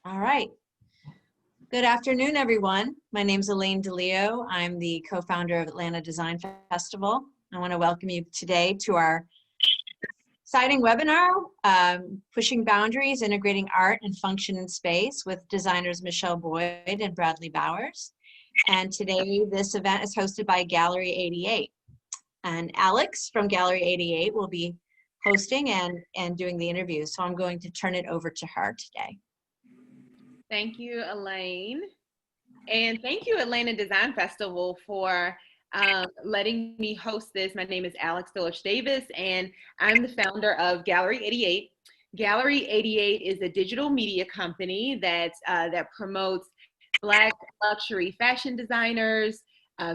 All right. Good afternoon, everyone. My name is Elaine DeLeo. I'm the co-founder of Atlanta Design Festival. I want to welcome you today to our exciting webinar, Pushing Boundaries, Integrating Art and Function in Space with designers Michel Boyd and Bradley Bowers. And today this event is hosted by Gallerie 88. And Alex from Gallerie 88 will be hosting and doing the interview. So I'm going to turn it over to her today. Thank you, Elaine. And thank you, Atlanta Design Festival, for letting me host this. My name is Delotch Davis, and I'm the founder of Gallerie 88. Gallerie 88 is a digital media company that promotes Black luxury fashion designers,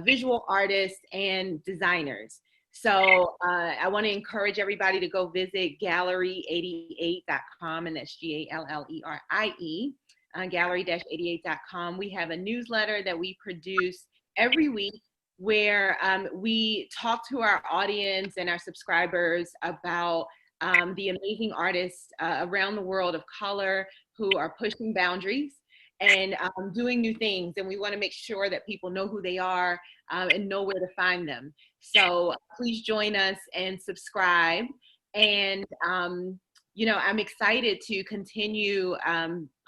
visual artists, and designers. So I want to encourage everybody to go visit gallerie88.com, and that's Gallerie. Gallerie-88.com. We have a newsletter that we produce every week where we talk to our audience and our subscribers about the amazing artists around the world of color who are pushing boundaries and doing new things. And we want to make sure that people know who they are and know where to find them. So please join us and subscribe. And you know, I'm excited to continue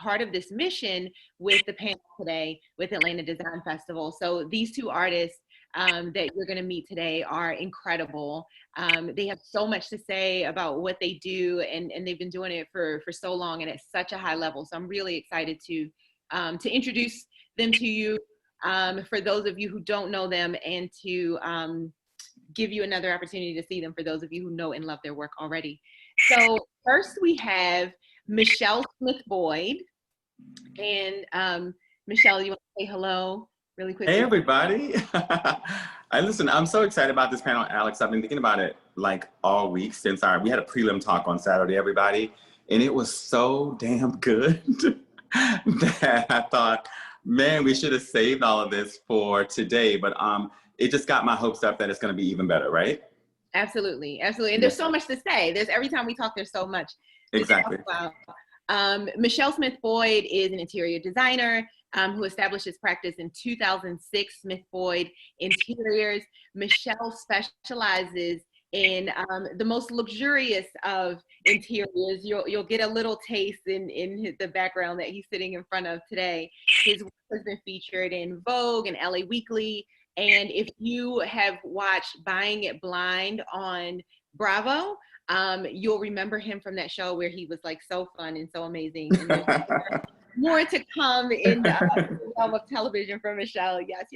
part of this mission with the panel today with Atlanta Design Festival. So these two artists that you're going to meet today are incredible. They have so much to say about what they do, and they've been doing it for so long and at such a high level. So I'm really excited to introduce them to you for those of you who don't know them, and to give you another opportunity to see them for those of you who know and love their work already. So first we have Michel Smith Boyd. And Michel, you want to say hello really quickly? Hey, everybody. Listen, I'm so excited about this panel, Alex. I've been thinking about it like all week since we had a prelim talk on Saturday, everybody. And it was so damn good that I thought, man, we should have saved all of this for today. But it just got my hopes up that it's going to be even better, right? Absolutely, absolutely. And there's so much to say. Every time we talk, there's so much to talk about. Michel Smith Boyd is an interior designer who established his practice in 2006, Smith Boyd Interiors. Michel specializes in the most luxurious of interiors. You'll get a little taste in the background that he's sitting in front of today. His work has been featured in Vogue and LA Weekly. And if you have watched Buying It Blind on Bravo, you'll remember him from that show where he was like so fun and so amazing. And more to come in the realm of television from Michel. Yes.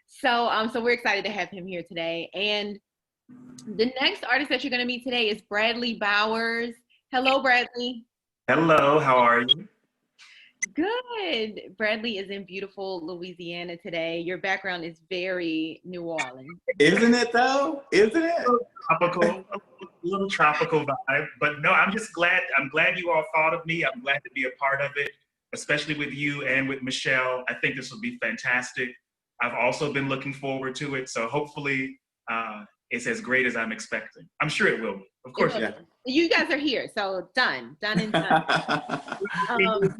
So we're excited to have him here today. And the next artist that you're going to meet today is Bradley Bowers. Hello, Bradley. Hello, how are you? Good. Bradley is in beautiful Louisiana today. Your background is very New Orleans. Isn't it though? Isn't it? A little tropical vibe. But no, I'm just glad. I'm glad you all thought of me. I'm glad to be a part of it, especially with you and with Michel. I think this will be fantastic. I've also been looking forward to it. So hopefully it's as great as I'm expecting. I'm sure it will be. Of course. Yeah. You guys are here. So done and done.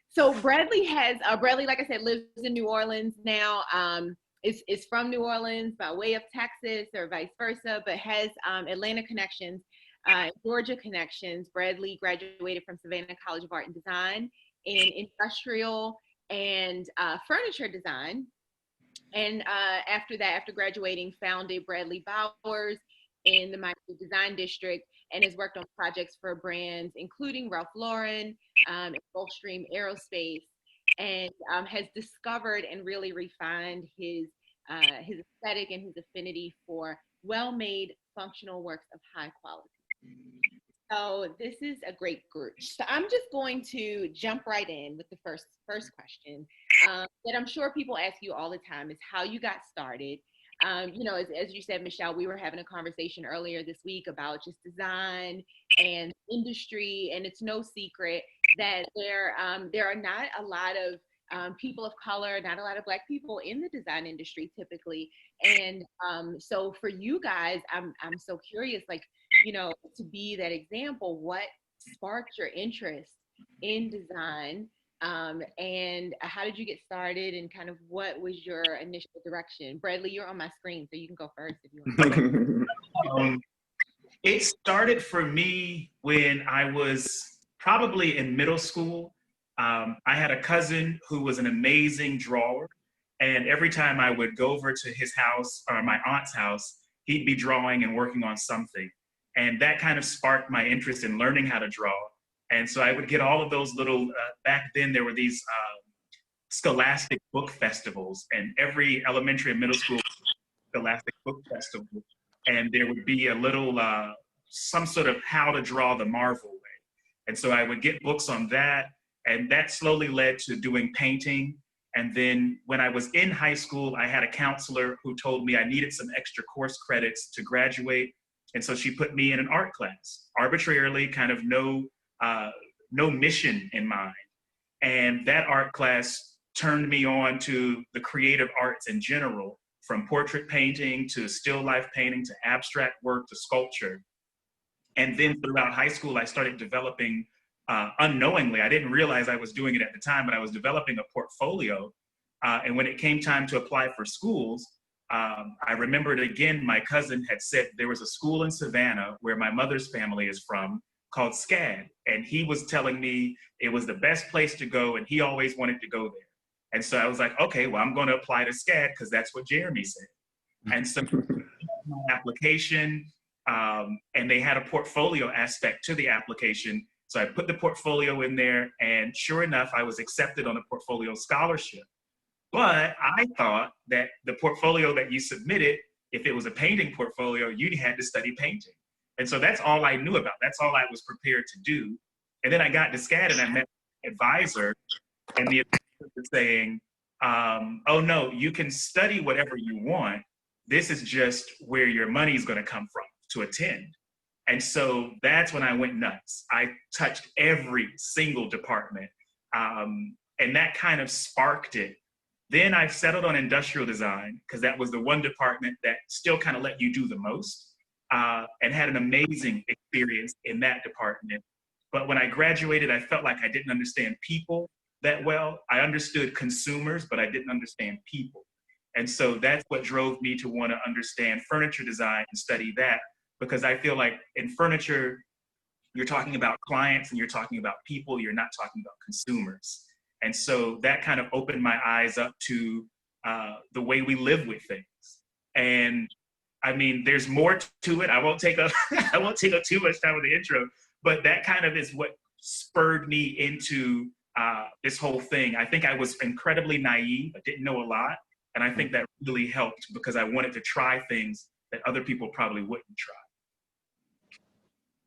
So Bradley has, like I said, lives in New Orleans now. Is from New Orleans by way of Texas or vice versa, but has Atlanta connections, Georgia connections. Bradley graduated from Savannah College of Art and Design in industrial and furniture design. And after graduating, founded Bradley Bowers in the Miami Design District, and has worked on projects for brands including Ralph Lauren, Gulfstream, Aerospace, and has discovered and really refined his aesthetic and his affinity for well-made functional works of high quality. So this is a great group. So I'm just going to jump right in with the first question that I'm sure people ask you all the time is how you got started. You know, as you said, Michel, we were having a conversation earlier this week about just design and industry, and it's no secret that there are not a lot of people of color, not a lot of Black people in the design industry typically. And so for you guys, I'm so curious, like, you know, to be that example, what sparked your interest in design. And how did you get started, and kind of what was your initial direction? Bradley, you're on my screen, so you can go first if you want. It started for me when I was probably in middle school. I had a cousin who was an amazing drawer. And every time I would go over to his house or my aunt's house, he'd be drawing and working on something. And that kind of sparked my interest in learning how to draw. And so I would get all of those little, back then there were these scholastic book festivals, and every elementary and middle school scholastic book festival. And there would be a little, some sort of how to draw the Marvel way. And so I would get books on that. And that slowly led to doing painting. And then when I was in high school, I had a counselor who told me I needed some extra course credits to graduate. And so she put me in an art class, arbitrarily, kind of no mission in mind. And that art class turned me on to the creative arts in general, from portrait painting to still life painting to abstract work to sculpture. And then throughout high school, I started developing, unknowingly, I didn't realize I was doing it at the time, but I was developing a portfolio. And when it came time to apply for schools, I remembered again, my cousin had said there was a school in Savannah where my mother's family is from called SCAD. And he was telling me it was the best place to go, and he always wanted to go there. And so I was like, okay, well, I'm going to apply to SCAD because that's what Jeremy said. And so my application, and they had a portfolio aspect to the application. So I put the portfolio in there, and sure enough, I was accepted on a portfolio scholarship. But I thought that the portfolio that you submitted, if it was a painting portfolio, you had to study painting. And so that's all I knew about. That's all I was prepared to do. And then I got to SCAD and I met an advisor, and the advisor was saying, oh no, you can study whatever you want. This is just where your money is going to come from to attend. And so that's when I went nuts. I touched every single department. And that kind of sparked it. Then I settled on industrial design because that was the one department that still kind of let you do the most, and had an amazing experience in that department. But when I graduated, I felt like I didn't understand people that well. I understood consumers, but I didn't understand people. And so that's what drove me to want to understand furniture design and study that, because I feel like in furniture, you're talking about clients and you're talking about people, you're not talking about consumers. And so that kind of opened my eyes up to the way we live with things. And I mean, there's more to it. I won't take up I won't take up too much time with the intro, but that kind of is what spurred me into this whole thing. I think I was incredibly naive. I didn't know a lot. And I think that really helped because I wanted to try things that other people probably wouldn't try.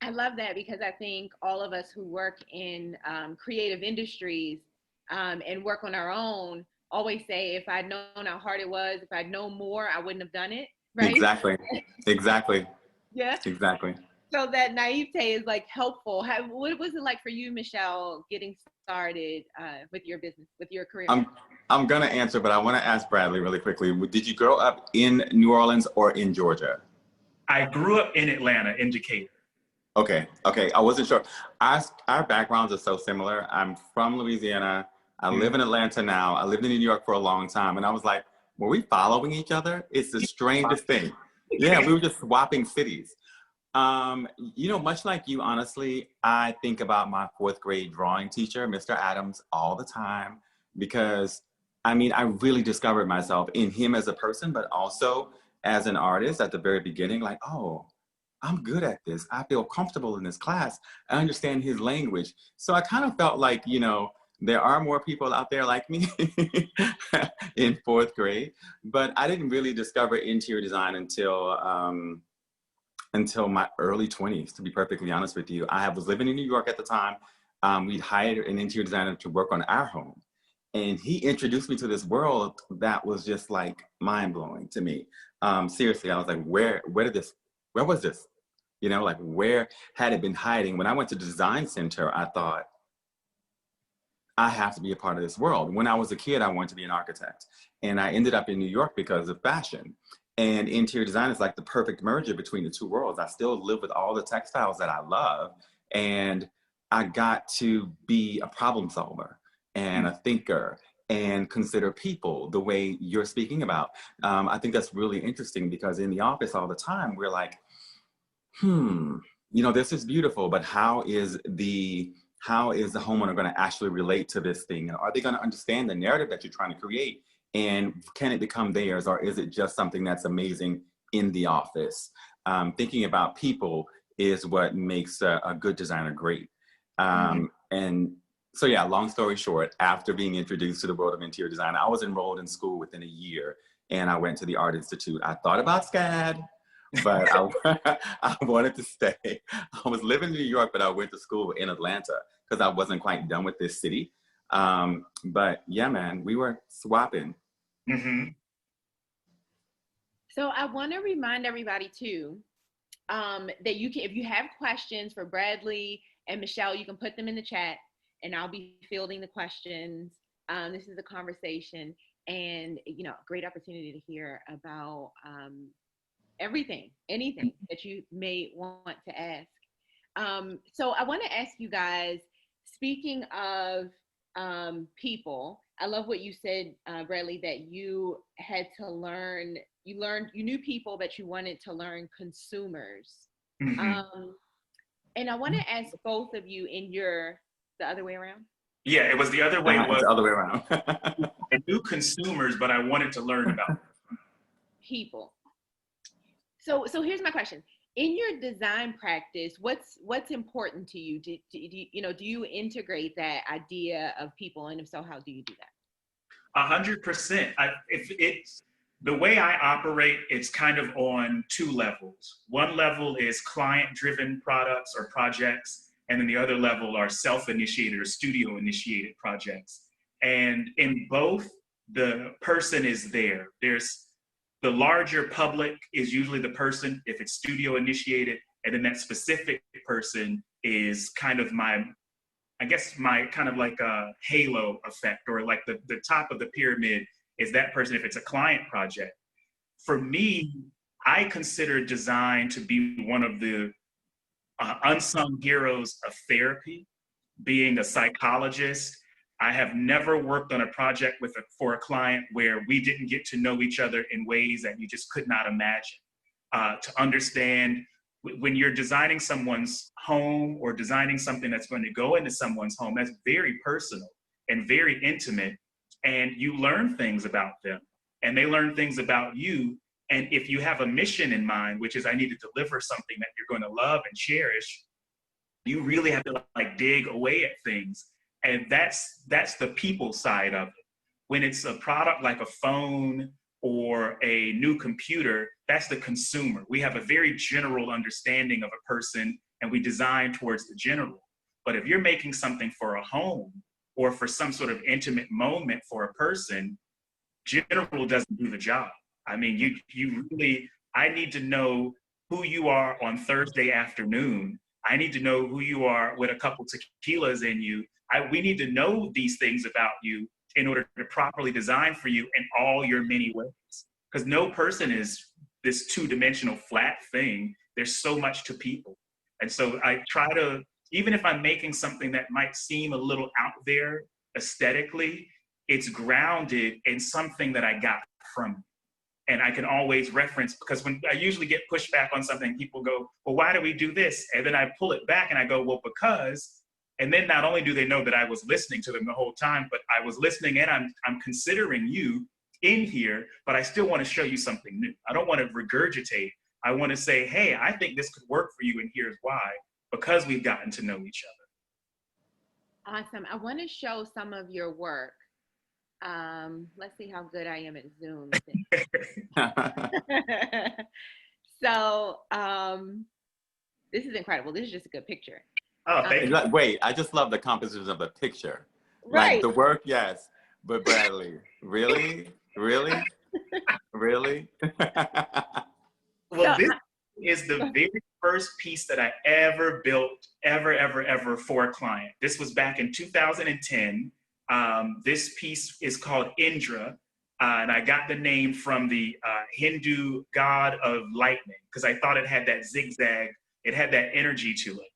I love that, because I think all of us who work in creative industries and work on our own always say, if I'd known how hard it was, if I'd known more, I wouldn't have done it. Right? Exactly. Yeah. Exactly. So that naivete is like helpful. What was it like for you, Michelle, getting started with your business, with your career? I'm going to answer, but I want to ask Bradley really quickly. Did you grow up in New Orleans or in Georgia? I grew up in Atlanta, in Decatur. Okay. I wasn't sure. Our backgrounds are so similar. I'm from Louisiana. I live in Atlanta now. I lived in New York for a long time. And I was like, were we following each other? It's the strangest thing. Yeah, we were just swapping cities. Much like you, honestly, I think about my 4th grade drawing teacher, Mr. Adams, all the time, because I really discovered myself in him as a person, but also as an artist at the very beginning, like, oh, I'm good at this. I feel comfortable in this class. I understand his language. So I kind of felt like, there are more people out there like me in 4th grade, but I didn't really discover interior design until my early 20s, to be perfectly honest with you. I was living in New York at the time. We'd hired an interior designer to work on our home. And he introduced me to this world that was just like mind-blowing to me. Seriously, I was like, where was this? Where had it been hiding? When I went to the design center, I thought, I have to be a part of this world. When I was a kid, I wanted to be an architect. And I ended up in New York because of fashion. And interior design is like the perfect merger between the two worlds. I still live with all the textiles that I love. And I got to be a problem solver and a thinker and consider people the way you're speaking about. I think that's really interesting because in the office all the time, we're like, this is beautiful, but how is the homeowner going to actually relate to this thing? And are they going to understand the narrative that you're trying to create? And can it become theirs, or is it just something that's amazing in the office? Thinking about people is what makes a good designer great. And so yeah, long story short, after being introduced to the world of interior design, I was enrolled in school within a year, and I went to the Art Institute. I thought about SCAD, but I wanted to stay. I was living in New York, but I went to school in Atlanta because I wasn't quite done with this city. But yeah, man, we were swapping. So I want to remind everybody too, that you can, if you have questions for Bradley and Michelle, you can put them in the chat and I'll be fielding the questions. This is a conversation and, great opportunity to hear about anything that you may want to ask. So I want to ask you guys, speaking of people, I love what you said, Bradley, that you had to learn, you knew people, but you wanted to learn consumers. And I want to ask both of you the other way around? Yeah, it was the other way. It was the other way around. I knew consumers, but I wanted to learn about people. So here's my question. In your design practice, what's important to you? Do you integrate that idea of people, and if so, how do you do that? 100%. If it's the way I operate, it's kind of on two levels. One level is client-driven products or projects, and then the other level are self-initiated or studio-initiated projects. And in both, the person is there. There's the larger public is usually the person if it's studio initiated, and then that specific person is kind of my kind of like a halo effect, or like the top of the pyramid is that person if it's a client project. For me, I consider design to be one of the unsung heroes of therapy. Being a psychologist, I have never worked on a project for a client where we didn't get to know each other in ways that you just could not imagine. To understand when you're designing someone's home or designing something that's going to go into someone's home, that's very personal and very intimate. And you learn things about them and they learn things about you. And if you have a mission in mind, which is I need to deliver something that you're going to love and cherish, you really have to like dig away at things. And that's the people side of it. When it's a product like a phone or a new computer, that's the consumer. We have a very general understanding of a person and we design towards the general. But if you're making something for a home or for some sort of intimate moment for a person, general doesn't do the job. I mean, I need to know who you are on Thursday afternoon. I need to know who you are with a couple tequilas in you. We need to know these things about you in order to properly design for you in all your many ways. Because no person is this two-dimensional flat thing. There's so much to people. And so I try to, even if I'm making something that might seem a little out there aesthetically, it's grounded in something that I got from you. And I can always reference, because when I usually get pushback on something, people go, well, why do we do this? And then I pull it back and I go, well, because, and then not only do they know that I was listening to them the whole time, but I was listening and I'm considering you in here, but I still want to show you something new. I don't want to regurgitate. I want to say, hey, I think this could work for you and here's why, because we've gotten to know each other. Awesome. I want to show some of your work. Let's see how good I am at Zoom. So this is incredible. This is just a good picture. Oh, thank you. Wait, I just love the composition of the picture. Right. Like the work, yes. But Bradley, really? Really? Really? Well, this is the very first piece that I ever built, ever for a client. This was back in 2010. This piece is called Indra, and I got the name from the Hindu god of lightning because I thought it had that zigzag, it had that energy to it.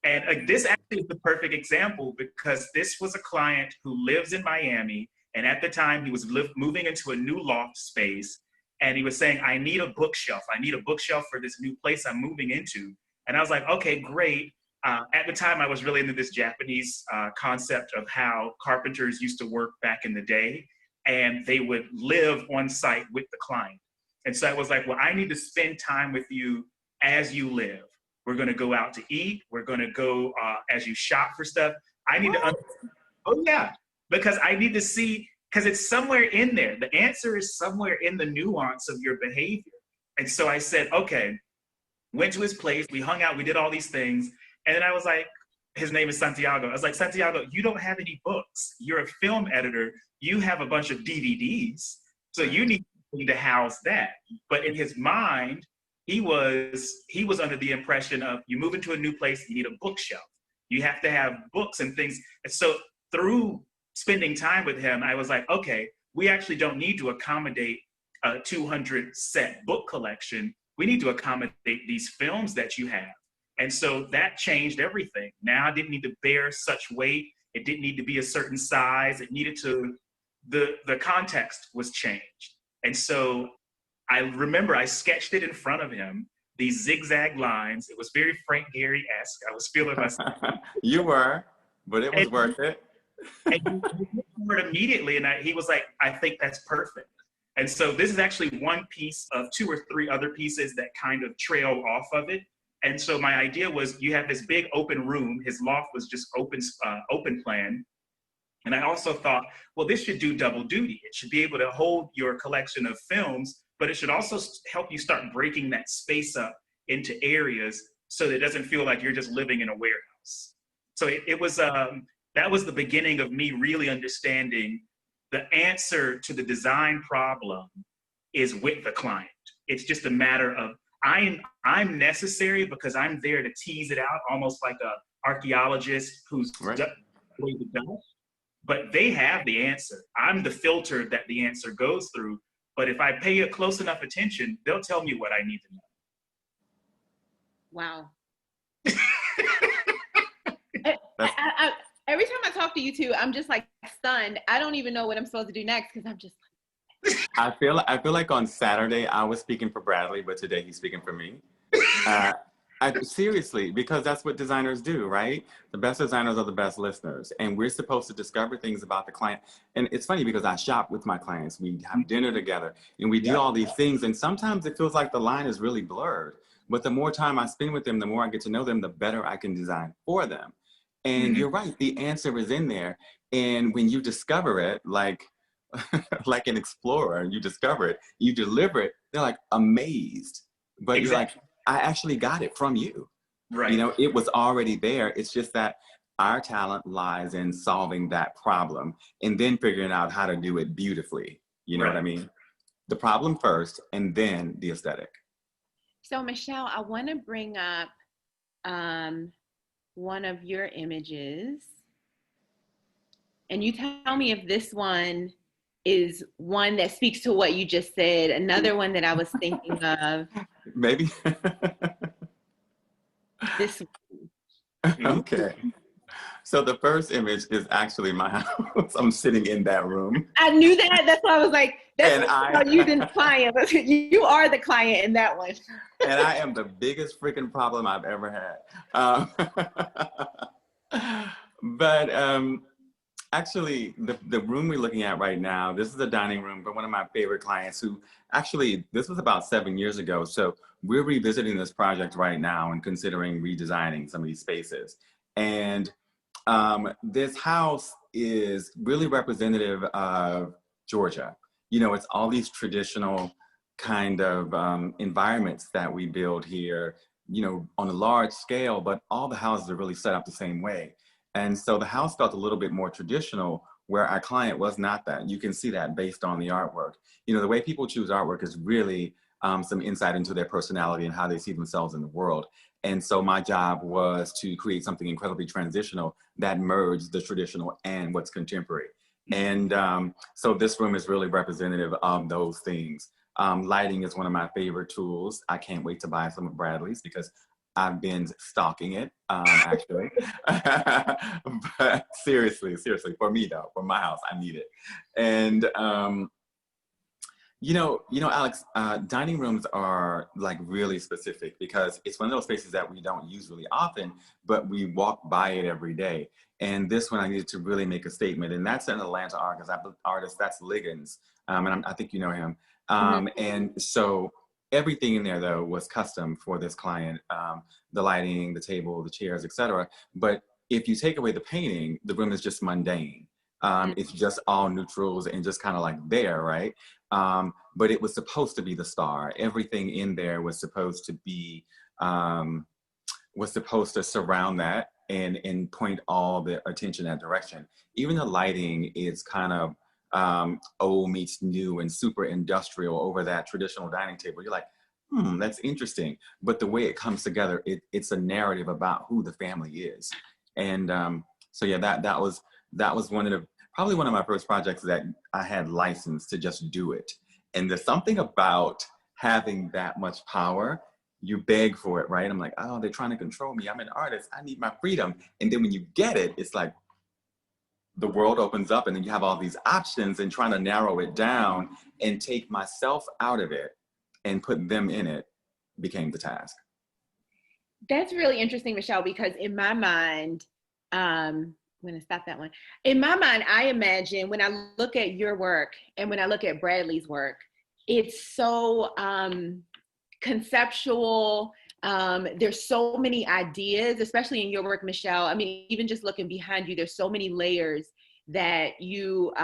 And this actually is the perfect example because this was a client who lives in Miami. And at the time he was moving into a new loft space. And he was saying, I need a bookshelf. I need a bookshelf for this new place I'm moving into. And I was like, okay, great. At the time, I was really into this Japanese concept of how carpenters used to work back in the day, and they would live on site with the client. And so I was like, well, I need to spend time with you as you live. We're going to go out to eat. We're going to go as you shop for stuff. I need to, oh yeah, because I need to see, because it's somewhere in there. The answer is somewhere in the nuance of your behavior. And so I said, okay, went to his place. We hung out. We did all these things. And then I was like, his name is Santiago. I was like, Santiago, you don't have any books. You're a film editor. You have a bunch of DVDs. So you need to house that. But in his mind, he was under the impression of you move into a new place, you need a bookshelf. You have to have books and things. And so through spending time with him, I was like, okay, we actually don't need to accommodate a 200 set book collection. We need to accommodate these films that you have. And so that changed everything. Now I didn't need to bear such weight. It didn't need to be a certain size. It needed to, the context was changed. And so I remember I sketched it in front of him, these zigzag lines. It was very Frank Gehry-esque. I was feeling myself. You were, but it was worth it. And he went immediately, and he was like, I think that's perfect. And so this is actually one piece of 2 or 3 other pieces that kind of trail off of it. And so my idea was you have this big open room. His loft was just open plan. And I also thought, well, this should do double duty. It should be able to hold your collection of films, but it should also help you start breaking that space up into areas so that it doesn't feel like you're just living in a warehouse. So it was, that was the beginning of me really understanding the answer to the design problem is with the client. It's just a matter of, I'm necessary because I'm there to tease it out, almost like a archaeologist who's right. But they have the answer. I'm the filter that the answer goes through. But if I pay it close enough attention, they'll tell me what I need to know. Wow. Every time I talk to you two, I'm just like stunned. I don't even know what I'm supposed to do next because I'm just like. I feel like on Saturday I was speaking for Bradley, but today he's speaking for me. Seriously, because that's what designers do, right? The best designers are the best listeners, and we're supposed to discover things about the client. And it's funny because I shop with my clients. We have dinner together, and we do all these things. And sometimes it feels like the line is really blurred. But the more time I spend with them, the more I get to know them, the better I can design for them. And you're right, the answer is in there. And when you discover it, like an explorer, you discover it, you deliver it, they're like amazed. But you're like, I actually got it from you. Right. You know, it was already there. It's just that our talent lies in solving that problem and then figuring out how to do it beautifully. You know what I mean? The problem first and then the aesthetic. So Michelle, I want to bring up one of your images. And you tell me if this one is one that speaks to what you just said. Another one that I was thinking of. Maybe. This. Okay. So the first image is actually my house. I'm sitting in that room. I knew that. That's why I was like, that's you the client. You are the client in that one. And I am the biggest freaking problem I've ever had. But actually, the room we're looking at right now, this is a dining room for one of my favorite clients who actually, this was about 7 years ago. So we're revisiting this project right now and considering redesigning some of these spaces. And this house is really representative of Georgia. You know, it's all these traditional kind of environments that we build here, you know, on a large scale, but all the houses are really set up the same way. And so the house felt a little bit more traditional, where our client was not that. You can see that based on the artwork. You know, the way people choose artwork is really some insight into their personality and how they see themselves in the world. And so my job was to create something incredibly transitional that merged the traditional and what's contemporary. And so this room is really representative of those things. Lighting is one of my favorite tools. I can't wait to buy some of Bradley's because I've been stalking it, actually. But seriously, for me though, for my house, I need it. And Alex, dining rooms are like really specific because it's one of those spaces that we don't use really often, but we walk by it every day. And this one I needed to really make a statement, and that's an Atlanta artist, that's Liggins, and I think you know him. And so everything in there though was custom for this client, the lighting, the table, the chairs, etc. But if you take away the painting, the room is just mundane. It's just all neutrals and just kind of like there, right? But it was supposed to be the star. Everything in there was supposed to be, was supposed to surround that and point all the attention that direction. Even the lighting is kind of old meets new and super industrial over that traditional dining table. You're like, that's interesting. But the way it comes together, it's a narrative about who the family is. And so yeah, that was probably one of my first projects that I had license to just do it. And there's something about having that much power, you beg for it, right? I'm like, oh, they're trying to control me. I'm an artist. I need my freedom. And then when you get it, it's like the world opens up and then you have all these options, and trying to narrow it down and take myself out of it and put them in it became the task. That's really interesting, Michelle, because in my mind, I'm going to stop that one. In my mind, I imagine when I look at your work and when I look at Bradley's work, it's so conceptual. There's so many ideas, especially in your work, Michelle. I mean, even just looking behind you, there's so many layers that you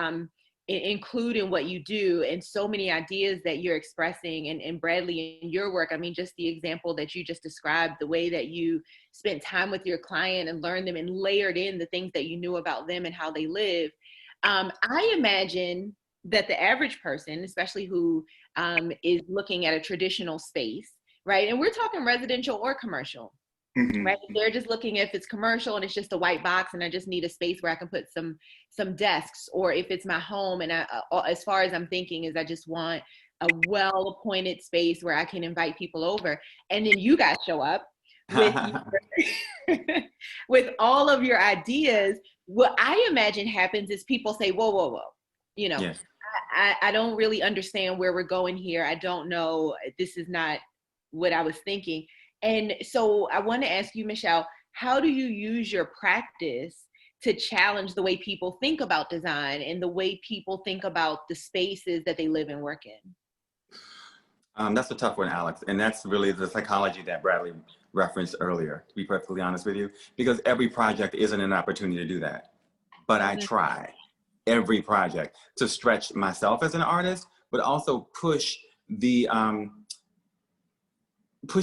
include in what you do, and so many ideas that you're expressing. And Bradley, in your work, I mean, just the example that you just described, the way that you spent time with your client and learned them and layered in the things that you knew about them and how they live. I imagine that the average person, especially who is looking at a traditional space, right? And we're talking residential or commercial, right? They're just looking if it's commercial and it's just a white box and I just need a space where I can put some desks, or if it's my home and as far as I'm thinking is I just want a well-appointed space where I can invite people over. And then you guys show up with with all of your ideas. What I imagine happens is people say, whoa, you know, yes. I don't really understand where we're going here. I don't know. This is not what I was thinking. And so I want to ask you, Michelle, how do you use your practice to challenge the way people think about design and the way people think about the spaces that they live and work in? That's a tough one, Alex. And that's really the psychology that Bradley referenced earlier, to be perfectly honest with you, because every project isn't an opportunity to do that. But I try every project to stretch myself as an artist, but also push the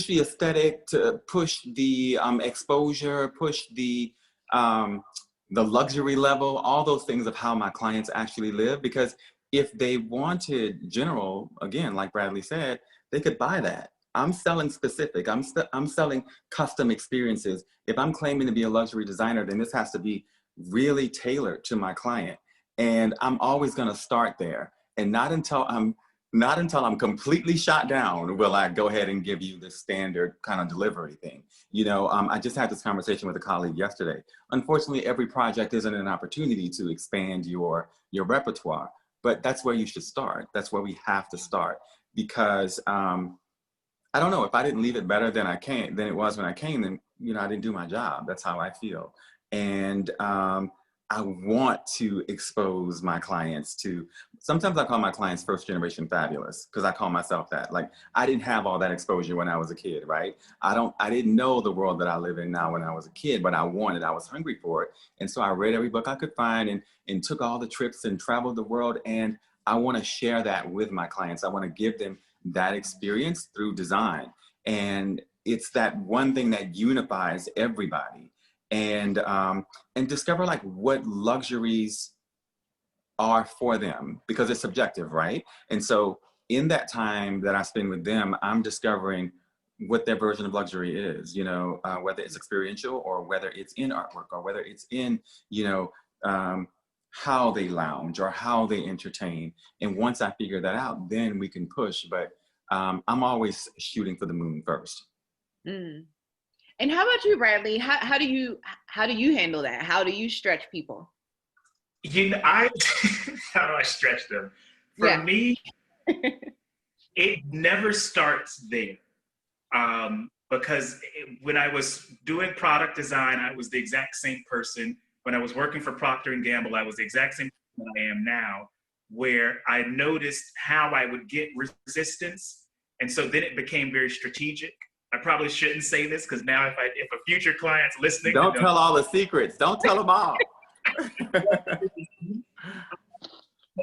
aesthetic, to push the exposure, push the luxury level, all those things of how my clients actually live. Because if they wanted general, again, like Bradley said, they could buy that. I'm selling specific, I'm selling custom experiences. If I'm claiming to be a luxury designer, then this has to be really tailored to my client. And I'm always gonna start there. And not until I'm completely shot down will I go ahead and give you the standard kind of delivery thing. You know, I just had this conversation with a colleague yesterday. Unfortunately, every project isn't an opportunity to expand your repertoire, but that's where you should start. That's where we have to start, because I don't know, if I didn't leave it better than it was when I came, then, you know, I didn't do my job. That's how I feel. And I want to expose my clients to, sometimes I call my clients first generation fabulous, because I call myself that. Like, I didn't have all that exposure when I was a kid, right? I didn't know the world that I live in now when I was a kid, but I was hungry for it. And so I read every book I could find and took all the trips and traveled the world. And I want to share that with my clients. I want to give them that experience through design. And it's that one thing that unifies everybody. And discover like what luxuries are for them, because it's subjective, right? And so in that time that I spend with them, I'm discovering what their version of luxury is, you know, whether it's experiential or whether it's in artwork or whether it's in, you know, how they lounge or how they entertain. And once I figure that out, then we can push. But I'm always shooting for the moon first. And how about you, Bradley? How do you handle that? How do you stretch people? You know, how do I stretch them? For me, it never starts there. Because when I was doing product design, I was the exact same person. When I was working for Procter Gamble, I was the exact same person I am now, where I noticed how I would get resistance. And so then it became very strategic. I probably shouldn't say this because now if a future client's listening. Don't tell all the secrets. Don't tell them all.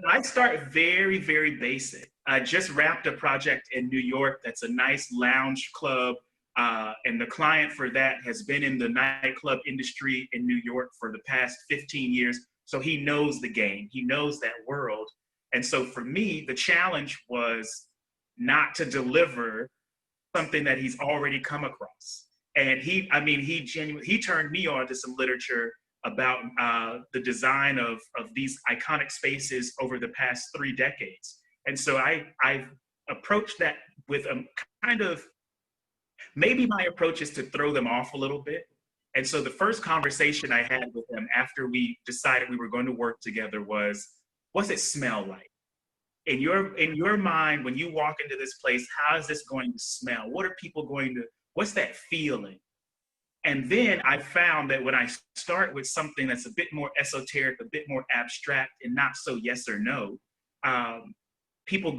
I start very, very basic. I just wrapped a project in New York that's a nice lounge club. And the client for that has been in the nightclub industry in New York for the past 15 years. So he knows the game. He knows that world. And so for me, the challenge was not to deliver something that he's already come across. And he turned me on to some literature about the design of these iconic spaces over the past 3 decades. And so I've approached that with a kind of, maybe my approach is to throw them off a little bit. And so the first conversation I had with them after we decided we were going to work together was, what's it smell like? In your mind, when you walk into this place, how is this going to smell? What are people what's that feeling? And then I found that when I start with something that's a bit more esoteric, a bit more abstract, and not so yes or no, people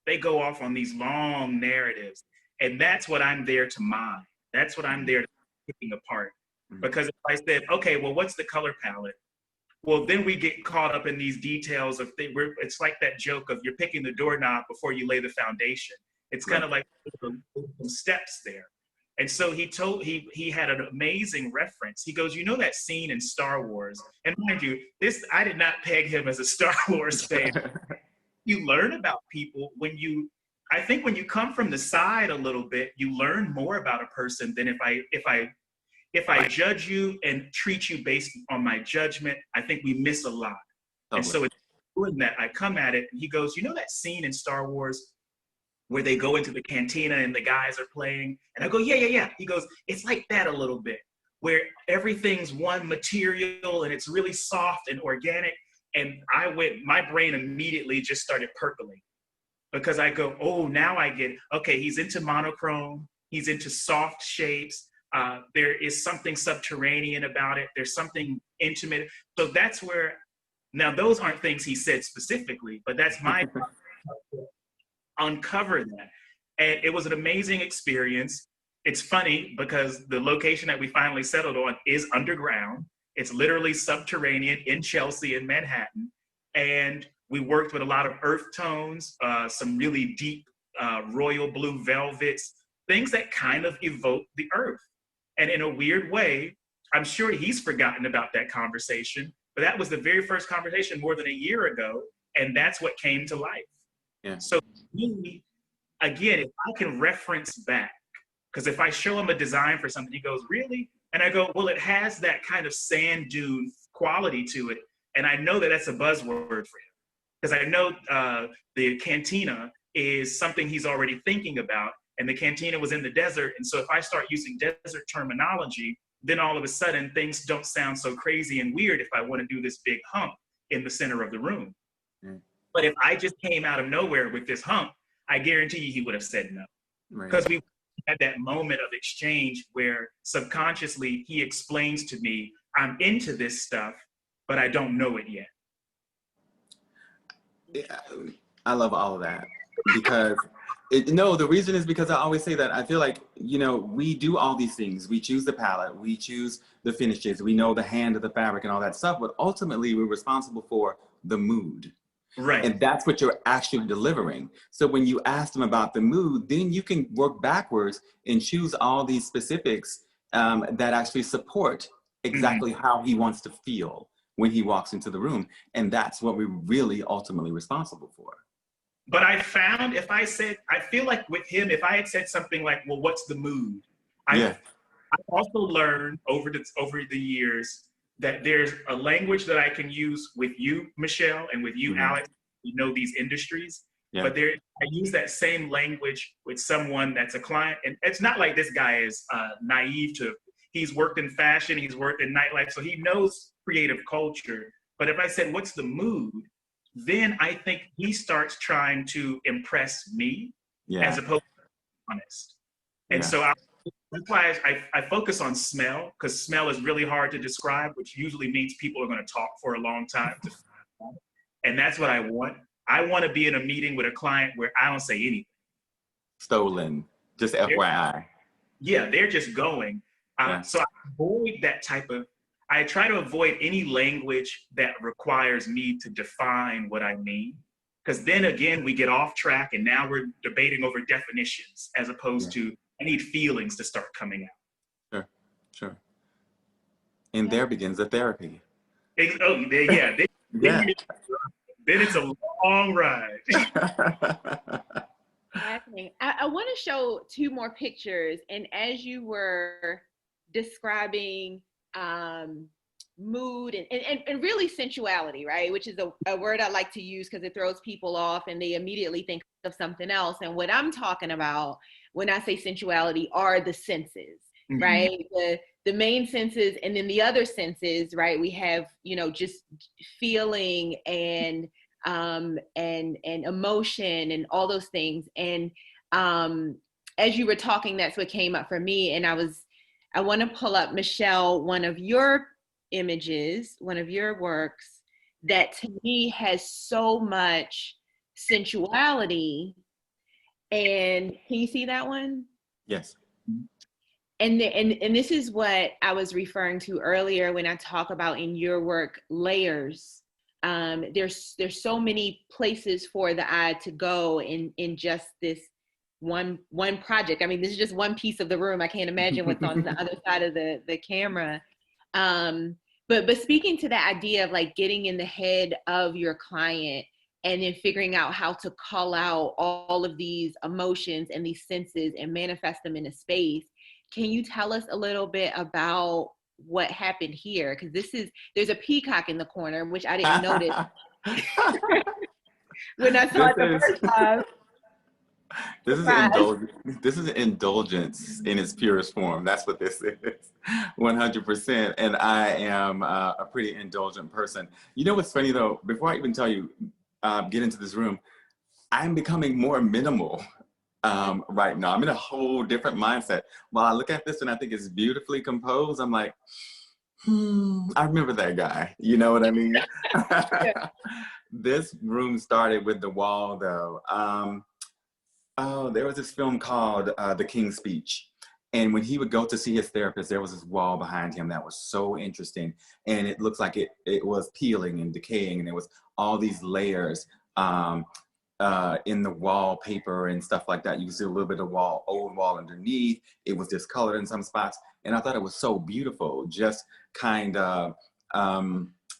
they go off on these long narratives. And that's what I'm there to mine. That's what I'm there to picking apart. Because if I said, okay, well, what's the color palette? Well, then we get caught up in these details of it's like that joke of you're picking the doorknob before you lay the foundation. It's kind of like some steps there. And so he had an amazing reference. He goes, you know that scene in Star Wars? And mind you, I did not peg him as a Star Wars fan. You learn about people I think when you come from the side a little bit, you learn more about a person than if I judge you and treat you based on my judgment. I think we miss a lot. Totally. And so it's doing that, I come at it, and he goes, you know that scene in Star Wars where they go into the cantina and the guys are playing? And I go, yeah. He goes, it's like that a little bit, where everything's one material and it's really soft and organic. And my brain immediately just started percolating. Because I go, oh, now I get, okay, he's into monochrome, he's into soft shapes, there is something subterranean about it, there's something intimate. So that's where, now those aren't things he said specifically, but that's my uncover that. And it was an amazing experience. It's funny because the location that we finally settled on is underground. It's literally subterranean in Chelsea in Manhattan. And we worked with a lot of earth tones, some really deep royal blue velvets, things that kind of evoke the earth. And in a weird way, I'm sure he's forgotten about that conversation, but that was the very first conversation more than a year ago. And that's what came to life. Yeah. So me, again, if I can reference back, because if I show him a design for something, he goes, really? And I go, well, it has that kind of sand dune quality to it. And I know that that's a buzzword for him. Because I know the cantina is something he's already thinking about, and the cantina was in the desert. And so if I start using desert terminology, then all of a sudden things don't sound so crazy and weird if I want to do this big hump in the center of the room. But if I just came out of nowhere with this hump, I guarantee you he would have said no. Because we had that moment of exchange where subconsciously he explains to me, I'm into this stuff, but I don't know it yet. Yeah, I love all of that because the reason is because I always say that I feel like, we do all these things. We choose the palette, we choose the finishes, we know the hand of the fabric and all that stuff, but ultimately we're responsible for the mood. Right. And that's what you're actually delivering. So when you ask them about the mood, then you can work backwards and choose all these specifics that actually support exactly how he wants to feel when he walks into the room. And that's what we're really ultimately responsible for. But I found I feel like with him, if I had said something like, well, what's the mood? I also learned over the years that there's a language that I can use with you, Michelle, and with you, Alex, these industries. Yeah. But I use that same language with someone that's a client. And it's not like this guy is naive to, he's worked in fashion, he's worked in nightlife, so he knows creative culture. But if I said, what's the mood? Then I think he starts trying to impress me as opposed to honest. And so that's why I focus on smell, because smell is really hard to describe, which usually means people are going to talk for a long time. And that's what I want. I want to be in a meeting with a client where I don't say anything. Stolen, just FYI. They're just going. So I avoid that type of, I try to avoid any language that requires me to define what I mean. Because then again, we get off track and now we're debating over definitions as opposed to, I need feelings to start coming out. Sure. And there begins the therapy. Then it's a long ride. I want to show 2 more pictures. And as you were describing mood and really sensuality, right? Which is a word I like to use because it throws people off and they immediately think of something else. And what I'm talking about when I say sensuality are the senses, right? The main senses, and then the other senses, right? We have, just feeling and emotion and all those things. And as you were talking, that's what came up for me. And I want to pull up, Michelle, one of your images, one of your works that to me has so much sensuality. And can you see that one? Yes. And this is what I was referring to earlier when I talk about in your work layers. There's so many places for the eye to go in just this one project. I mean, this is just one piece of the room. I can't imagine what's on the other side of the camera. But speaking to that idea of like getting in the head of your client and then figuring out how to call out all of these emotions and these senses and manifest them in a space. Can you tell us a little bit about what happened here? Because there's a peacock in the corner, which I didn't notice when I saw it the first time. This is indulgence in its purest form. That's what this is, 100%. And I am a pretty indulgent person. You know what's funny though? Before I even tell you, get into this room, I'm becoming more minimal right now. I'm in a whole different mindset. While I look at this and I think it's beautifully composed, I'm like, I remember that guy. You know what I mean? This room started with the wall though. There was this film called The King's Speech. And when he would go to see his therapist, there was this wall behind him that was so interesting. And it looks like it was peeling and decaying. And there was all these layers in the wallpaper and stuff like that. You can see a little bit of old wall underneath. It was discolored in some spots. And I thought it was so beautiful, just kind of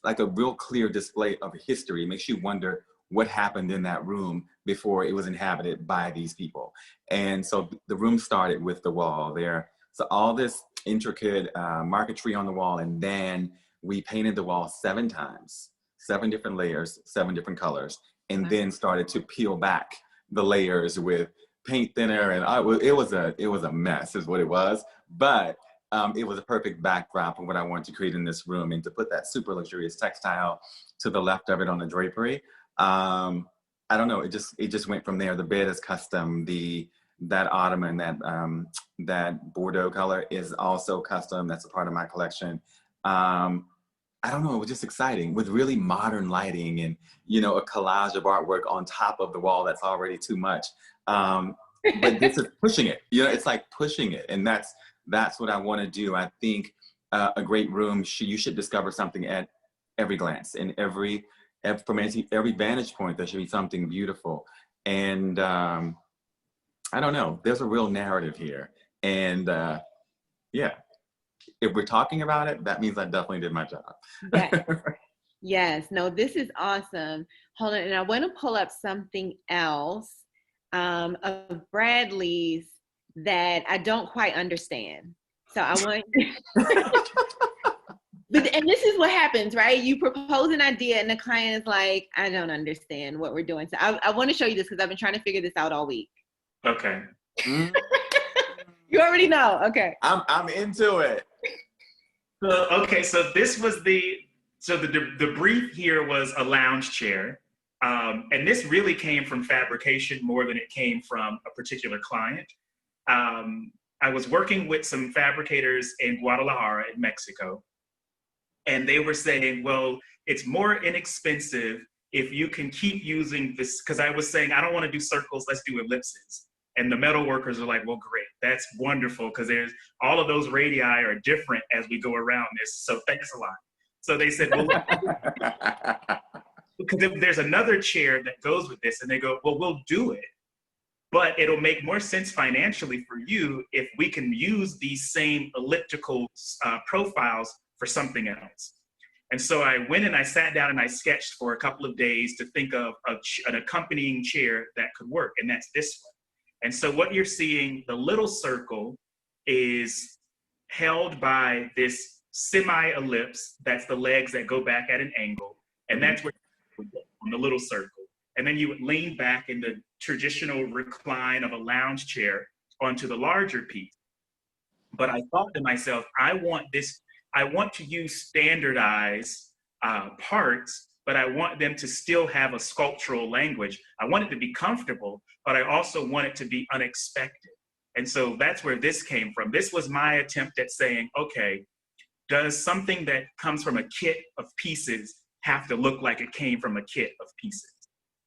like a real clear display of history. It makes you wonder what happened in that room before it was inhabited by these people. And so the room started with the wall there. So all this intricate marquetry on the wall, and then we painted the wall 7 times, 7 different layers, 7 different colors, and then started to peel back the layers with paint thinner. And it was a mess is what it was, but it was a perfect backdrop of what I wanted to create in this room, and to put that super luxurious textile to the left of it on the drapery. I don't know, it just went from there. The bed is custom. That ottoman, that Bordeaux color is also custom. That's a part of my collection. I don't know, it was just exciting with really modern lighting and, a collage of artwork on top of the wall that's already too much. But this is pushing it, it's like pushing it. And that's what I want to do. I think a great room, you should discover something at every glance, and from every vantage point, there should be something beautiful. And I don't know, there's a real narrative here. And if we're talking about it, that means I definitely did my job. Yes. No, this is awesome. Hold on. And I want to pull up something else of Bradley's that I don't quite understand. So I want And this is what happens, right? You propose an idea and the client is like, I don't understand what we're doing. So I want to show you this because I've been trying to figure this out all week. Okay. You already know. Okay. I'm into it. So this was the brief here was a lounge chair. And this really came from fabrication more than it came from a particular client. I was working with some fabricators in Guadalajara in Mexico. And they were saying, well, it's more inexpensive if you can keep using this, because I was saying, I don't want to do circles, let's do ellipses. And the metal workers are like, well, great, that's wonderful, because there's all of those radii are different as we go around this, so thanks a lot. So they said, well, because if there's another chair that goes with this, and they go, well, we'll do it, but it'll make more sense financially for you if we can use these same elliptical profiles for something else. And so I went and I sat down and I sketched for a couple of days to think of an accompanying chair that could work, and that's this one. And so what you're seeing, the little circle is held by this semi-ellipse, that's the legs that go back at an angle, and that's where you would go, on the little circle. And then you would lean back in the traditional recline of a lounge chair onto the larger piece. But I thought to myself, I want to use standardized parts, but I want them to still have a sculptural language. I want it to be comfortable, but I also want it to be unexpected. And so that's where this came from. This was my attempt at saying, okay, does something that comes from a kit of pieces have to look like it came from a kit of pieces?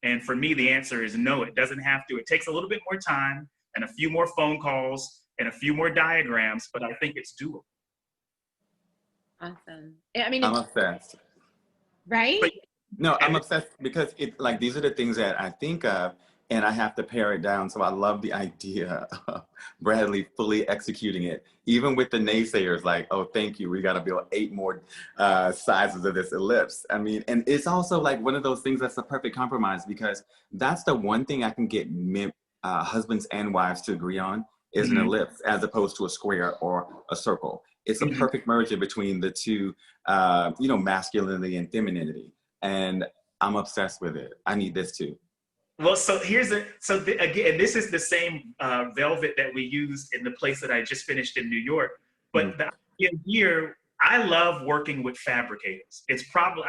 And for me, the answer is no, it doesn't have to. It takes a little bit more time and a few more phone calls and a few more diagrams, but I think it's doable. Awesome. I mean, I'm obsessed. Right? But, no, I'm obsessed because these are the things that I think of, and I have to pare it down. So I love the idea of Bradley fully executing it, even with the naysayers like, oh, thank you, we got to build 8 more sizes of this ellipse. I mean, and it's also like one of those things that's the perfect compromise, because that's the one thing I can get husbands and wives to agree on is an ellipse, as opposed to a square or a circle. It's a perfect merger between the two, masculinity and femininity. And I'm obsessed with it. I need this too. Well, so again, this is the same velvet that we used in the place that I just finished in New York. But the idea here, I love working with fabricators. It's probably,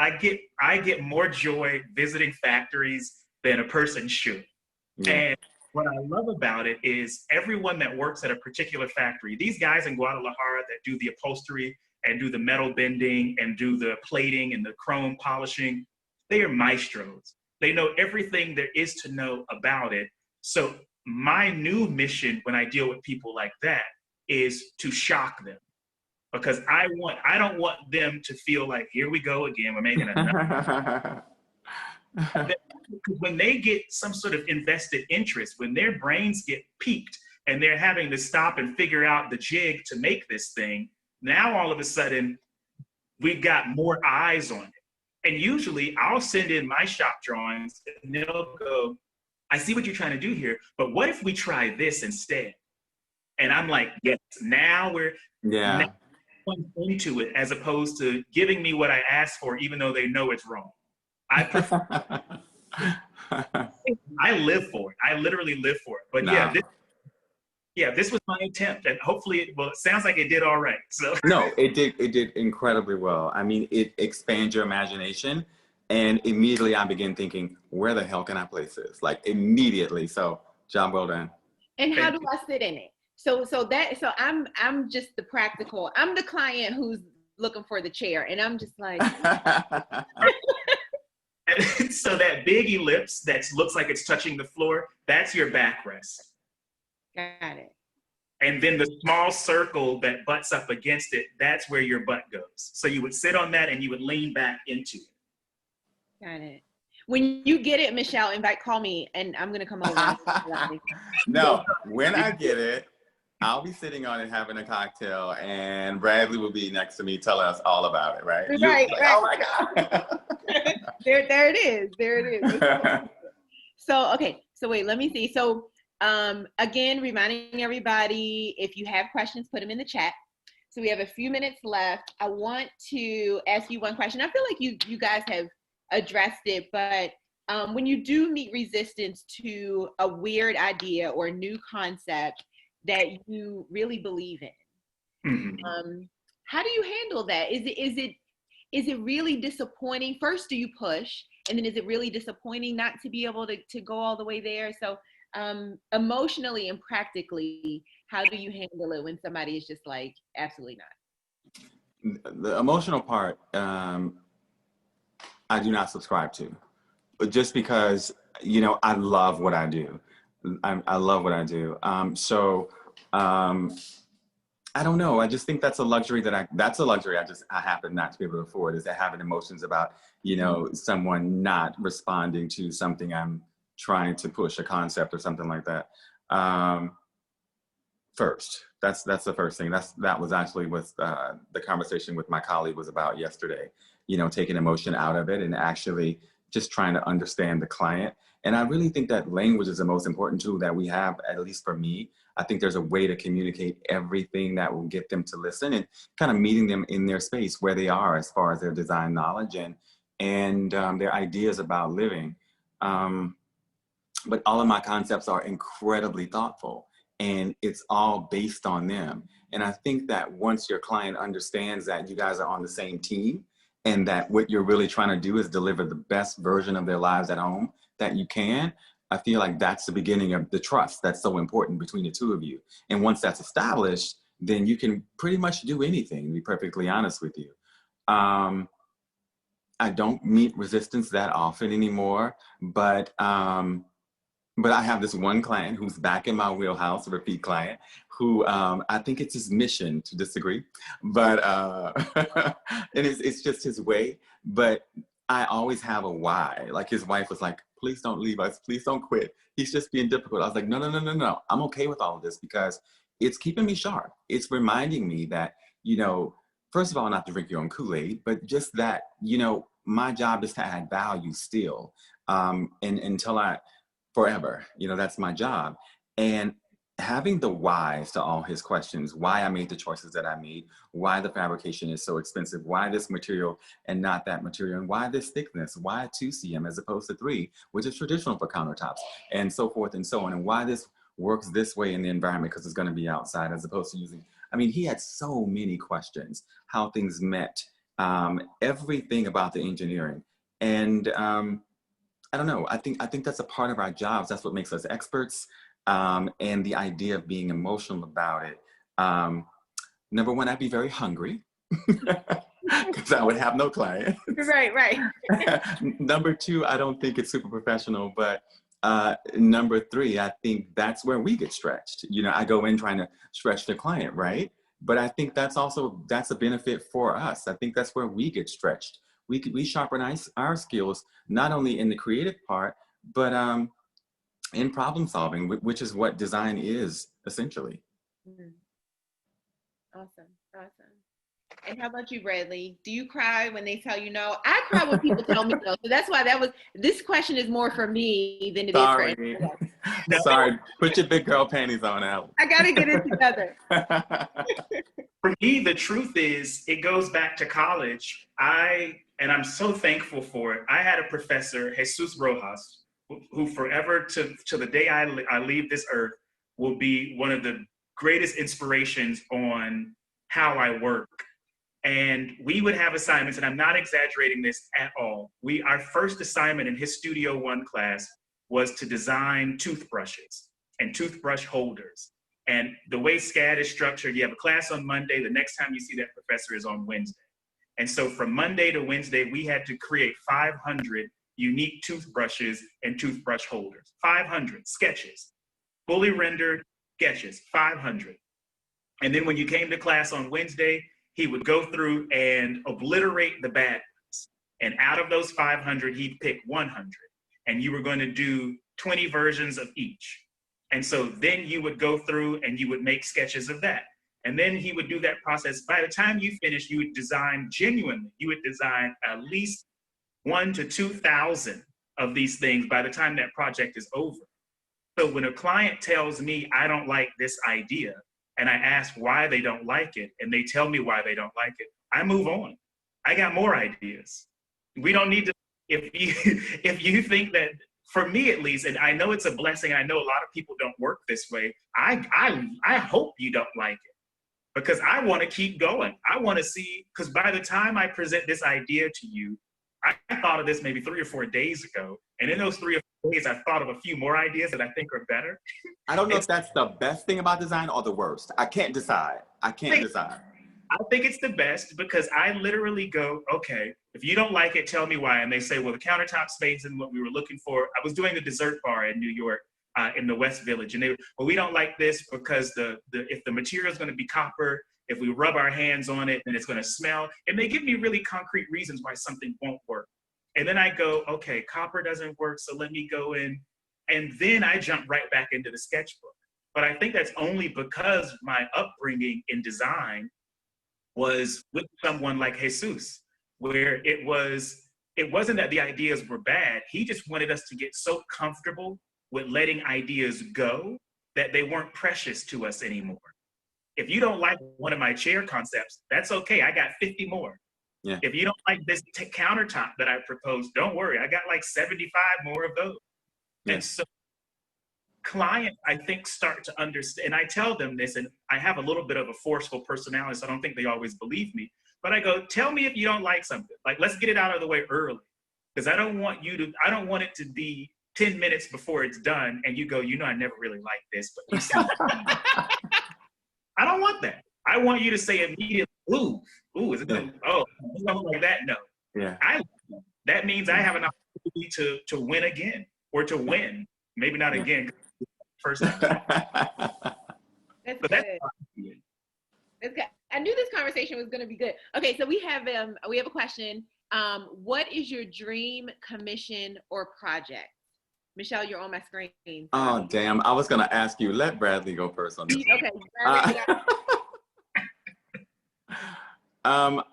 I get more joy visiting factories than a person should. Yeah. And what I love about it is everyone that works at a particular factory, these guys in Guadalajara that do the upholstery and do the metal bending and do the plating and the chrome polishing, they are maestros. They know everything there is to know about it. So my new mission when I deal with people like that is to shock them, because I don't want them to feel like, here we go again, we're making another. Because when they get some sort of invested interest, when their brains get piqued and they're having to stop and figure out the jig to make this thing, now all of a sudden we've got more eyes on it. And usually I'll send in my shop drawings and they'll go, I see what you're trying to do here, but what if we try this instead? And I'm like, yes, now we're into it, as opposed to giving me what I asked for, even though they know it's wrong. I live for it. I literally live for it. But this was my attempt, and hopefully, it sounds like it did all right. So no, it did incredibly well. I mean, it expands your imagination, and immediately I begin thinking, where the hell can I place this? Like immediately. So, job well done. And how do I sit in it? So I'm just the practical. I'm the client who's looking for the chair, and I'm just like. So that big ellipse that looks like it's touching the floor, that's your backrest. Got it. And then the small circle that butts up against it, that's where your butt goes. So you would sit on that and you would lean back into it. Got it. When you get it, Michelle, call me and I'm going to come over. No, when I get it, I'll be sitting on it having a cocktail, and Bradley will be next to me telling us all about it, right? Right. Oh my God. There it is. There it is. So, okay. So wait, let me see. So again, reminding everybody, if you have questions, put them in the chat. So we have a few minutes left. I want to ask you one question. I feel like you guys have addressed it, but when you do meet resistance to a weird idea or a new concept that you really believe in, how do you handle that? Is it really disappointing? First, do you push? And then is it really disappointing not to be able to go all the way there? So emotionally and practically, how do you handle it when somebody is just like, absolutely not? The emotional part, I do not subscribe to. But just because, you know, I love what I do. I love what I do. I don't know. I just think that's a luxury I happen not to be able to afford, is to having emotions about, you know, someone not responding to something I'm trying to push, a concept or something like that. First, that's the first thing. That was actually what the conversation with my colleague was about yesterday, you know, taking emotion out of it and actually just trying to understand the client. And I really think that language is the most important tool that we have, at least for me. I think there's a way to communicate everything that will get them to listen, and kind of meeting them in their space where they are as far as their design knowledge and their ideas about living. But all of my concepts are incredibly thoughtful, and it's all based on them. And I think that once your client understands that you guys are on the same team, and that what you're really trying to do is deliver the best version of their lives at home that you can, I feel like that's the beginning of the trust that's so important between the two of you. And once that's established, then you can pretty much do anything, to be perfectly honest with you. I don't meet resistance that often anymore, but I have this one client who's back in my wheelhouse, a repeat client, who I think it's his mission to disagree, but and it's just his way. But I always have a why. Like, his wife was like, please don't leave us, please don't quit. He's just being difficult. I was like, no. I'm okay with all of this because it's keeping me sharp. It's reminding me that, you know, first of all, not to drink your own Kool-Aid, but just that, you know, my job is to add value still. And until forever, you know, that's my job. And having the whys to all his questions, why I made the choices that I made, why the fabrication is so expensive, why this material and not that material, and why this thickness, why 2 cm as opposed to 3, which is traditional for countertops, and so forth and so on, and why this works this way in the environment because it's going to be outside as opposed to using, I mean, he had so many questions, how things met, everything about the engineering. And I don't know, I think that's a part of our jobs. That's what makes us experts. And the idea of being emotional about it. Number one, I'd be very hungry because I would have no clients. Right. Number two, I don't think it's super professional, but number three, I think that's where we get stretched. You know, I go in trying to stretch the client, right? But I think that's a benefit for us. I think that's where we get stretched. We sharpen our skills, not only in the creative part, but in problem solving, which is what design is essentially. Awesome. And how about you, Bradley? Do you cry when they tell you no? I cry when people tell me no. So that's why this question is more for me than it is for anyone else. Sorry, put your big girl panties on, Al. I gotta get it together. For me, the truth is, it goes back to college. And I'm so thankful for it. I had a professor, Jesus Rojas, who forever to the day I leave this earth will be one of the greatest inspirations on how I work. And we would have assignments, and I'm not exaggerating this at all. Our first assignment in his Studio One class was to design toothbrushes and toothbrush holders. And the way SCAD is structured, you have a class on Monday, the next time you see that professor is on Wednesday. And so from Monday to Wednesday, we had to create 500 unique toothbrushes and toothbrush holders. 500 sketches, fully rendered sketches, 500. And then when you came to class on Wednesday, he would go through and obliterate the bad ones. And out of those 500, he'd pick 100. And you were going to do 20 versions of each. And so then you would go through and you would make sketches of that. And then he would do that process. By the time you finished, you would design genuinely. You would design at least 1,000 to 2,000 of these things by the time that project is over. So when a client tells me, I don't like this idea, and I ask why they don't like it, and they tell me why they don't like it, I move on. I got more ideas. We don't need to, if you think that, for me at least, and I know it's a blessing, I know a lot of people don't work this way, I hope you don't like it, because I want to keep going. I want to see, because by the time I present this idea to you, I thought of this maybe 3 or 4 days ago. And in those 3 or 4 days, I've thought of a few more ideas that I think are better. I don't know if that's the best thing about design or the worst. I can't decide. I think it's the best, because I literally go, okay, if you don't like it, tell me why. And they say, well, the countertop space isn't what we were looking for. I was doing the dessert bar in New York, in the West Village. And they, well, we don't like this because if the material is going to be copper, if we rub our hands on it, then it's going to smell. And they give me really concrete reasons why something won't work. And then I go, okay, copper doesn't work, so let me go in. And then I jump right back into the sketchbook. But I think that's only because my upbringing in design was with someone like Jesus, where it wasn't that the ideas were bad. He just wanted us to get so comfortable with letting ideas go that they weren't precious to us anymore. If you don't like one of my chair concepts, that's okay. I got 50 more. Yeah. If you don't like this countertop that I proposed, don't worry. I got like 75 more of those. Yeah. And so clients, I think, start to understand, and I tell them this, and I have a little bit of a forceful personality, so I don't think they always believe me. But I go, tell me if you don't like something. Like, let's get it out of the way early. Because I don't want it to be 10 minutes before it's done, and you go, I never really liked this, but you see. I don't want that. I want you to say immediately, ooh, is it good? Oh, something like that? No. Yeah. That means I have an opportunity to win again, or to win. Maybe not again. First time. That's good. That's good. I knew this conversation was going to be good. Okay, so we have a question. What is your dream commission or project? Michelle, you're on my screen. Oh, damn. I was going to ask you. Let Bradley go first on this. Okay. Bradley,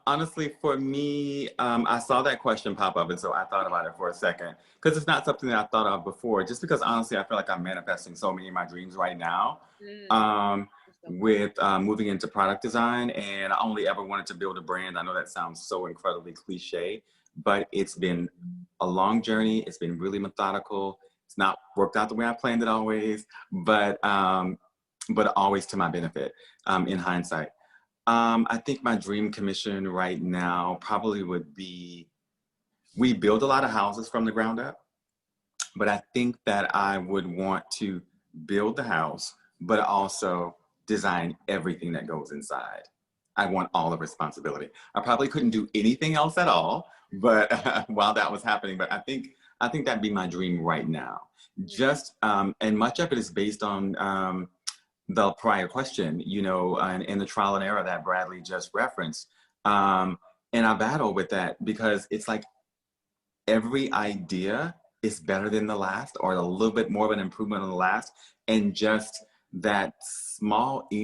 honestly, for me, I saw that question pop up, and so I thought about it for a second, because it's not something that I thought of before, just because honestly, I feel like I'm manifesting so many of my dreams right now with moving into product design, and I only ever wanted to build a brand. I know that sounds so incredibly cliche, but it's been a long journey. It's been really methodical. It's not worked out the way I planned it always, but always to my benefit in hindsight. I think my dream commission right now probably would be, we build a lot of houses from the ground up, but I think that I would want to build the house, but also design everything that goes inside. I want all the responsibility. I probably couldn't do anything else at all, but while that was happening, but I think that'd be my dream right now. Just, and much of it is based on, the prior question, and in the trial and error that Bradley just referenced. And I battle with that because it's like every idea is better than the last, or a little bit more of an improvement on the last. And just that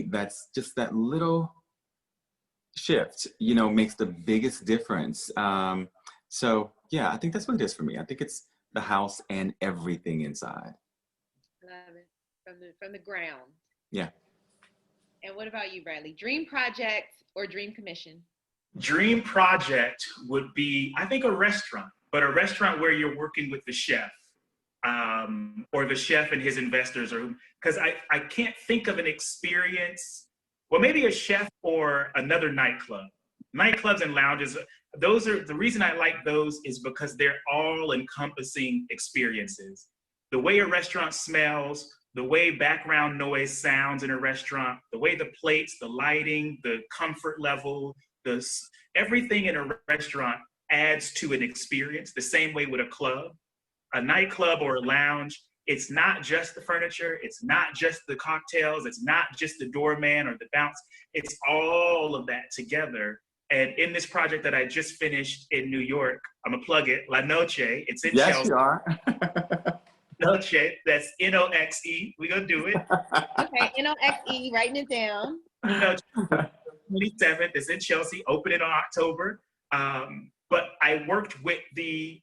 that's just that little shift, makes the biggest difference. So yeah, I think that's what it is for me. I think it's the house and everything inside. Love it. From the ground. Yeah. And what about you, Bradley? Dream project or dream commission? Dream project would be, I think, a restaurant, but a restaurant where you're working with the chef, or the chef and his investors, or because I can't think of an experience. Well, maybe a chef or another nightclub. Nightclubs and lounges, those are the reason I like those is because they're all encompassing experiences. The way a restaurant smells, the way background noise sounds in a restaurant, the way the plates, the lighting, the comfort level, everything in a restaurant adds to an experience, the same way with a club. A nightclub or a lounge, it's not just the furniture, it's not just the cocktails, it's not just the doorman or the bounce, it's all of that together. And in this project that I just finished in New York, I'm gonna plug it, La Noche, it's in Chelsea. Yes, you are. Noche, that's N-O-X-E. We're going to do it. Okay, N-O-X-E, writing it down. 27th, it's in Chelsea, open it on October. But I worked with the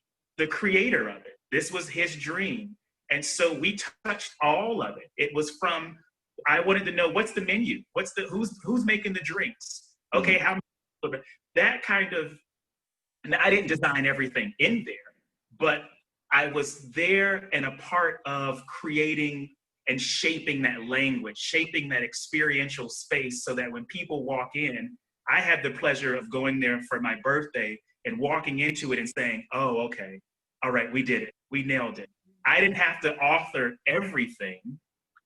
creator of it. This was his dream. And so we touched all of it. It was from I wanted to know, what's the menu? Who's making the drinks? Okay, how many? That kind of, and I didn't design everything in there, but I was there and a part of creating and shaping that language, shaping that experiential space so that when people walk in, I had the pleasure of going there for my birthday and walking into it and saying, oh, okay, all right, we did it. We nailed it. I didn't have to author everything,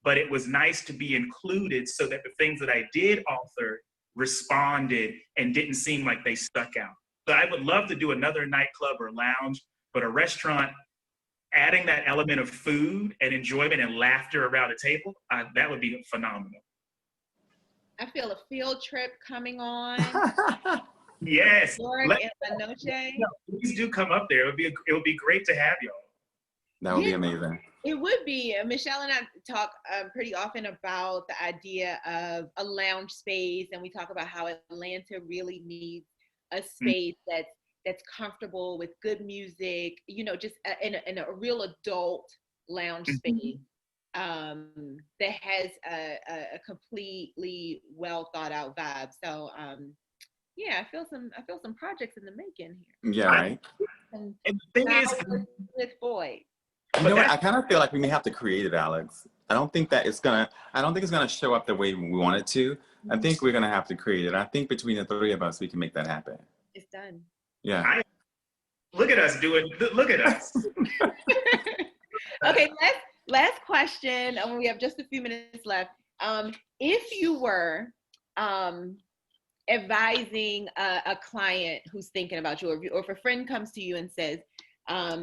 but it was nice to be included so that the things that I did author responded and didn't seem like they stuck out. So I would love to do another nightclub or lounge, but a restaurant, adding that element of food and enjoyment and laughter around a table, that would be phenomenal. I feel a field trip coming on. Yes. Please do come up there. It would be great to have y'all. That would be amazing. It would be. Michelle and I talk pretty often about the idea of a lounge space, and we talk about how Atlanta really needs a space that's comfortable with good music, you know, just in a real adult lounge space that has a completely well thought out vibe. So yeah, I feel some projects in the making here. Yeah, right. And the thing is, with Boyd. You know what? I kind of feel like we may have to create it, Alex. I don't think it's gonna show up the way we want it to. I think we're gonna have to create it. I think between the three of us, we can make that happen. It's done. Yeah. Look at us doing. Look at us. Okay, last question. We have just a few minutes left. If you were advising a client who's thinking about you, or if a friend comes to you and says,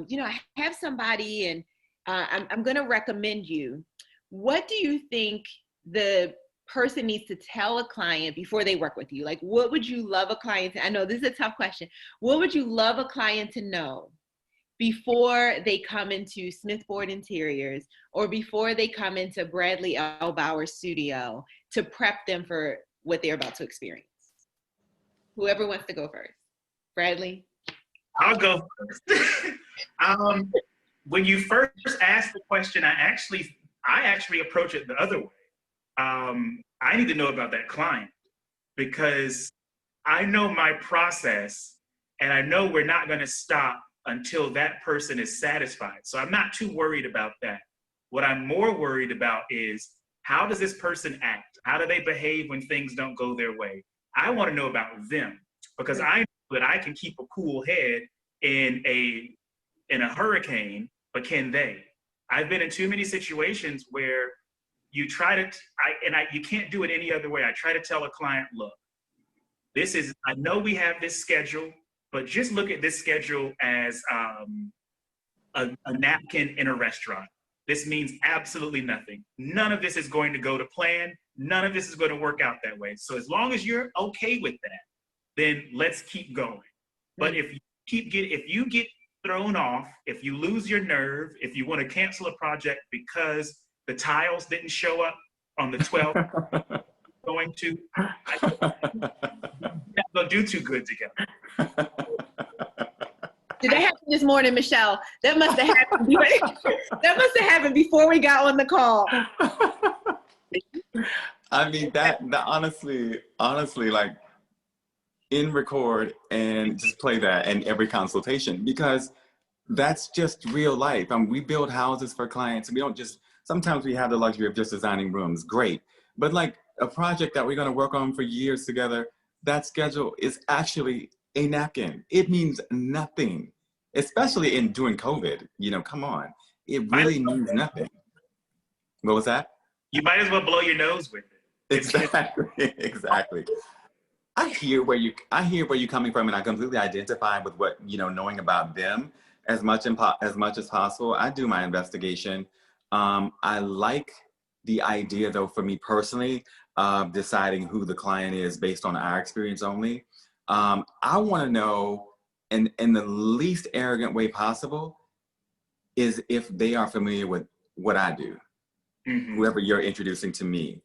you know, I have somebody and I'm going to recommend you, what do you think the person needs to tell a client before they work with you? Like, what would you love a client to, I know this is a tough question. What would you love a client to know before they come into Smith Boyd Interiors, or before they come into Bradley L. Bauer's studio, to prep them for what they're about to experience? Whoever wants to go first. Bradley? I'll go first. When you first asked the question, I actually approach it the other way. I need to know about that client, because I know my process and I know we're not going to stop until that person is satisfied. So I'm not too worried about that. What I'm more worried about is, how does this person act? How do they behave when things don't go their way? I want to know about them, because I know that I can keep a cool head in a hurricane, but can they? I've been in too many situations where you try to, you can't do it any other way. I try to tell a client, look, I know we have this schedule, but just look at this schedule as a napkin in a restaurant. This means absolutely nothing. None of this is going to go to plan. None of this is going to work out that way. So as long as you're okay with that, then let's keep going. But if you get thrown off, if you lose your nerve, if you want to cancel a project because the tiles didn't show up on the 12th, not gonna do too good together. Did that happen this morning, Michelle? That must have happened. That must have happened before we got on the call. I mean, that honestly, like, in record and just play that in every consultation, because that's just real life. We build houses for clients, and we don't just, sometimes we have the luxury of just designing rooms, great. But like a project that we're gonna work on for years together, that schedule is actually a napkin. It means nothing, especially during COVID. You know, come on, it really means nothing. What was that? You might as well blow your nose with it. Exactly. I hear where you're coming from, and I completely identify with what, you know, knowing about them as much as possible. I do my investigation. I like the idea, though, for me personally, of deciding who the client is based on our experience only. I want to know, in the least arrogant way possible, is if they are familiar with what I do. Whoever you're introducing to me.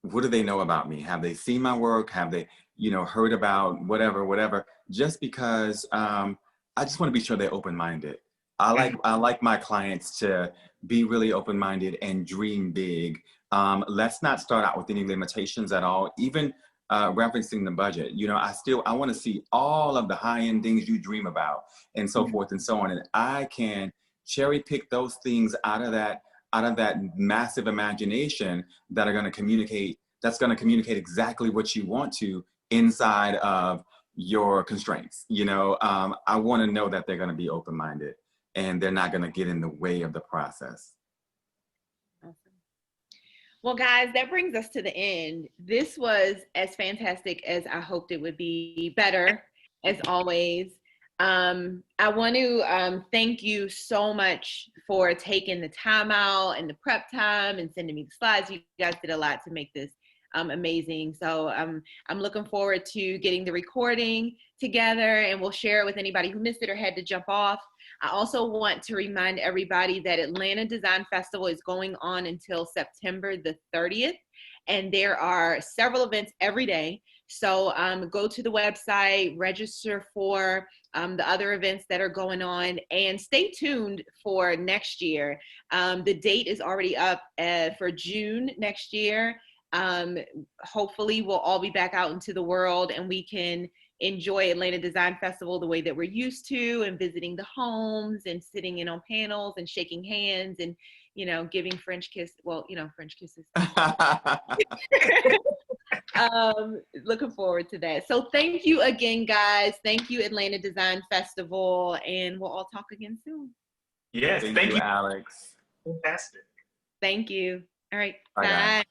What do they know about me? Have they seen my work? Have they, you know, heard about whatever? Just because I just want to be sure they're open-minded. I like my clients to be really open-minded and dream big, Let's not start out with any limitations at all, even referencing the budget. You know, I want to see all of the high-end things you dream about and so forth and so on. And I can cherry pick those things out of that massive imagination that are going to communicate, exactly what you want to inside of your constraints. You know, I want to know that they're going to be open-minded and they're not going to get in the way of the process. Awesome. Well, guys, that brings us to the end. This was as fantastic as I hoped it would be, better as always. I want to thank you so much for taking the time out and the prep time and sending me the slides. You guys did a lot to make this amazing. So I'm looking forward to getting the recording together, and we'll share it with anybody who missed it or had to jump off. I also want to remind everybody that Atlanta Design Festival is going on until September the 30th, and there are several events every day. So go to the website, register for the other events that are going on, and stay tuned for next year. The date is already up for June next year. Hopefully we'll all be back out into the world and we can enjoy Atlanta Design Festival the way that we're used to, and visiting the homes and sitting in on panels and shaking hands and, you know, giving French kisses. Looking forward to that. So thank you again, guys. Thank you, Atlanta Design Festival, and we'll all talk again soon. Yes, thank you, Alex. Fantastic. Thank you. All right. Bye. Bye.